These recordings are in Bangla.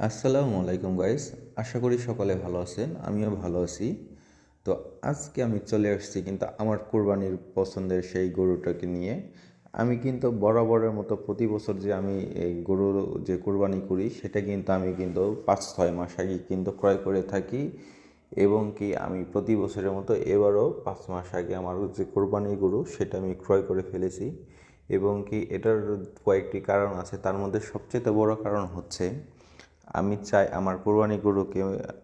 আসসালামু আলাইকুম গাইস। আশা করি সকলে ভালো আছেন, আমিও ভালো আছি। তো আজকে আমি চলে আসছি কিন্তু আমার কোরবানির পছন্দের সেই গরুটাকে নিয়ে। আমি কিন্তু বরাবরের মতো প্রতি বছর যে আমি এই গরুর যে কোরবানি করি সেটা কিন্তু আমি কিন্তু 5-6 মাস আগে কিন্তু ক্রয় করে থাকি, এবং কি আমি প্রতি বছরের মতো এবারও 5 মাস আগে আমার যে কোরবানির গরু সেটা আমি ক্রয় করে ফেলেছি। এবং কি এটার কয়েকটি কারণ আছে, তার মধ্যে সবচেয়ে বড় কারণ হচ্ছে আমি চাই আমার কোরবানি গরুকে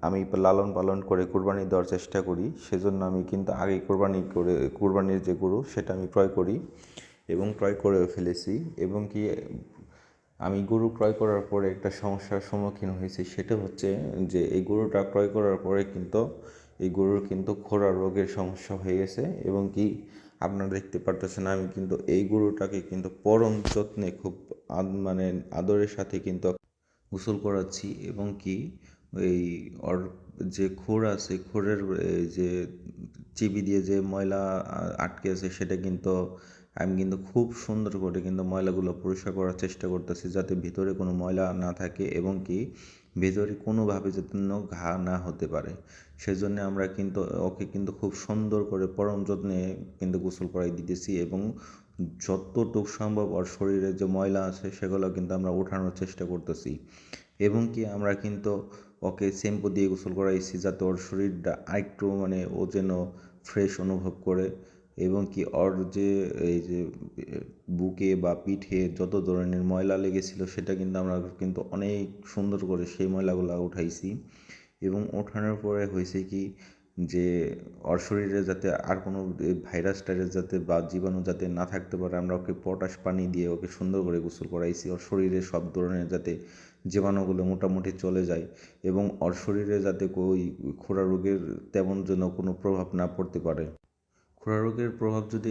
আমি লালন পালন করে কোরবানি দেওয়ার চেষ্টা করি। সেজন্য আমি কিন্তু আগে কোরবানির যে গরু সেটা আমি ক্রয় করি এবং ক্রয় করেও ফেলেছি। এবং কি আমি গরু ক্রয় করার পরে একটা সমস্যার সম্মুখীন হয়েছি, সেটা হচ্ছে যে এই গরুটা ক্রয় করার পরে কিন্তু এই গরুর কিন্তু খোরা রোগের সমস্যা হয়ে গেছে। এবং কি আপনারা দেখতে পারতেছেন আমি কিন্তু এই গরুটাকে কিন্তু পরম যত্নে খুব মানে আদরের সাথে কিন্তু গোসল করাচ্ছি। এবং কি এই ওর যে খুর আছে, খুরের যে চিবি দিয়ে যে ময়লা আটকে আছে সেটা কিন্তু আমি কিন্তু খুব সুন্দর করে কিন্তু ময়লাগুলো পরিষ্কার করার চেষ্টা করতেছি, যাতে ভিতরে কোনো ময়লা না থাকে এবং কি ভিতরে কোনোভাবে যাতে ঘা না হতে পারে। সেজন্য আমরা কিন্তু ওকে কিন্তু খুব সুন্দর করে পরম যত্নে কিন্তু গোসল করাই দিতেছি, এবং যতটুকু সম্ভব ওর শরীরে যে ময়লা আছে সেগুলো কিন্তু আমরা ওঠানোর চেষ্টা করতেছি। এবং কি আমরা কিন্তু ওকে শ্যাম্পু দিয়ে গোসল করাইছি, যাতে ওর শরীরটা আরেকটু মানে ও যেন ফ্রেশ অনুভব করে। এবং কি ওর যে এই যে বুকে বা পিঠে যত ধরনের ময়লা লেগেছিল সেটা কিন্তু আমরা কিন্তু অনেক সুন্দর করে সেই ময়লাগুলো উঠাইছি। এবং ওঠানোর পরে হয়েছে কি যে ওর শরীরে যাতে আর কোনো ভাইরাস টাইরাস যাতে বা জীবাণু যাতে না থাকতে পারে, আমরা ওকে পটাশ পানি দিয়ে ওকে সুন্দর করে গোসল করাইছি। ওর শরীরে সব ধরনের যাতে জীবাণুগুলো মোটামুটি চলে যায়, এবং ওর শরীরে যাতে ওই খোরা রোগের তেমন যেন কোনো প্রভাব না পড়তে পারে। খোরা রোগের প্রভাব যদি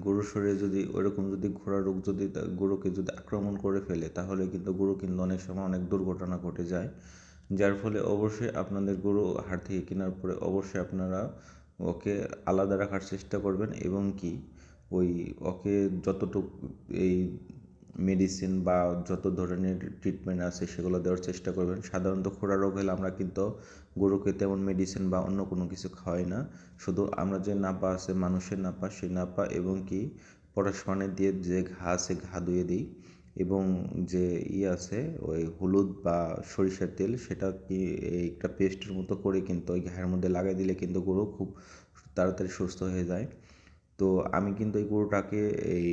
গরুর শরীরে যদি ওইরকম যদি খোরা রোগ যদি গরুকে যদি আক্রমণ করে ফেলে, তাহলে কিন্তু গরু কিন্তু অনেক সময় অনেক দুর্ঘটনা ঘটে যায়। যার ফলে অবশ্যই আপনাদের গরু হাট থেকে কেনার পরে অবশ্যই আপনারা ওকে আলাদা রাখার চেষ্টা করবেন। এবং কি ওই ওকে যতটুকু এই মেডিসিন বা যত ধরনের ট্রিটমেন্ট আছে সেগুলো দেওয়ার চেষ্টা করবেন। সাধারণত খোরা রোগ হলে আমরা কিন্তু গরুকে তেমন মেডিসিন বা অন্য কোনো কিছু খাওয়াই না। শুধু আমরা যে নাপা আছে মানুষের নাপা, সেই নাপা এবং কি পটাশ পানি দিয়ে যে ঘা আছে ঘা ধুয়ে দিই, এবং যে আছে ওই হলুদ বা সরিষার তেল সেটা কি একটা পেস্টের মতো করে কিন্তু ওই ঘায়ের মধ্যে লাগাই দিলে কিন্তু গরু খুব তাড়াতাড়ি সুস্থ হয়ে যায়। তো আমি কিন্তু এই গরুটাকে এই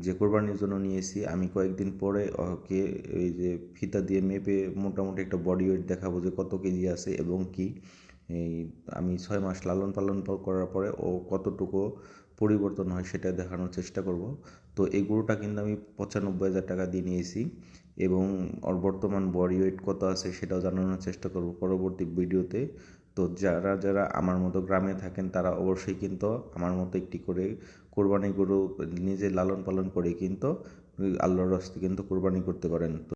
যে কোরবানির জন্য নিয়েছি, আমি কয়েকদিন পরে ওকে এই যে ফিতা দিয়ে মেপে মোটামুটি একটা বডি ওয়েট দেখাবো যে কত কেজি আছে, এবং কি এই আমি 6 মাস লালন পালন করার পরে ও কতটুকু পরিবর্তন হয় সেটা দেখানোর চেষ্টা করব। তো এই গরুটা কিন্তু আমি 95,000 টাকা দিয়ে নিয়েছি, এবং ওর বর্তমান বডি ওয়েট কত আছে সেটাও জানানোর চেষ্টা করব পরবর্তী ভিডিওতে। তো যারা যারা আমার মতো গ্রামে থাকেন তারা অবশ্যই কিন্তু আমার মতো একটি করে কোরবানি গরু নিজে লালন পালন করে কিন্তু আল্লাহর রাস্তায় কিন্তু কোরবানি করতে পারেন।